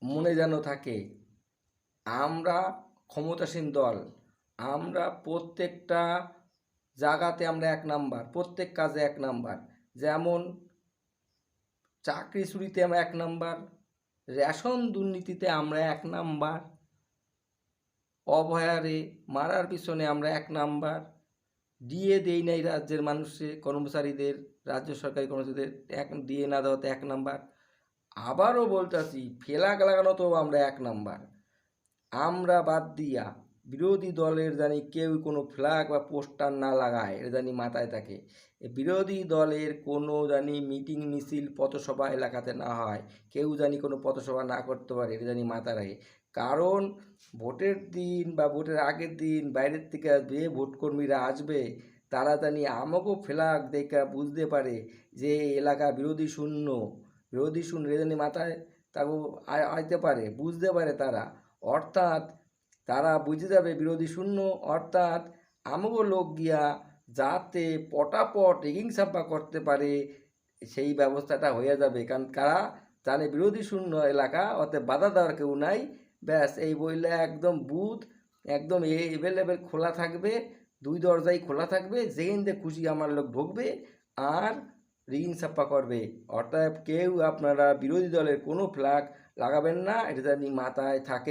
মনে যেন থাকে আমরা ক্ষমতাসীন দল, আমরা প্রত্যেকটা জায়গাতে আমরা এক নাম্বার, প্রত্যেক কাজে এক নাম্বার। যেমন চাকরি চুরিতে আমরা এক নাম্বার, রেশন দুর্নীতিতে আমরা এক নাম্বার, অভয়ারে মারার পিছনে আমরা এক নাম্বার, দিয়ে দেই নাই রাজ্যের মানুষে কর্মচারীদের, রাজ্য সরকারি কর্মচারীদের দিয়ে না দেওয়াতে এক নাম্বার। আবারও বলতেছি, ফ্ল্যাগ লাগানোতেও আমরা এক নাম্বার। আমরা বাদ দিয়া বিরোধী দলের জানি কেউ কোনো ফ্ল্যাগ বা পোস্টার না লাগায়, এটা জানি মাথায় থাকে। বিরোধী দলের কোনো জানি মিটিং মিছিল পথসভা এলাকাতে না হয়, কেউ জানি কোনো পথসভা না করতে পারে, এটা জানি মাথায় রাখে। কারণ ভোটের দিন বা ভোটের আগের দিন বাইরের থেকে যে ভোটকর্মীরা আসবে, তারা জানি আমাকেও ফ্ল্যাগ দেখা বুঝতে পারে যে এলাকা বিরোধী শূন্য, এটা জানি মাথায় তাকে আইতে পারে, বুঝতে পারে তারা। অর্থাৎ তারা বুঝে যাবে বিরোধী শূন্য, অর্থাৎ আমগো লোক গিয়া যাতে পটাপট রিগিং ছাপ্পা করতে পারে সেই ব্যবস্থাটা হয়ে যাবে। কারণ কারা জানে বিরোধী শূন্য এলাকা, অতএব বাধা দেওয়ার কেউ নাই। ব্যাস এই বইলে একদম বুথ একদম এভেলেবেল খোলা থাকবে, দুই দরজাই খোলা থাকবে, যেখানে খুশি আমার লোক ঢুকবে আর রিগিং ছাপ্পা করবে। অর্থাৎ কেউ আপনারা বিরোধী দলের কোনো ফ্ল্যাগ লাগাবেন না, এটা জানি মাথায় থাকে।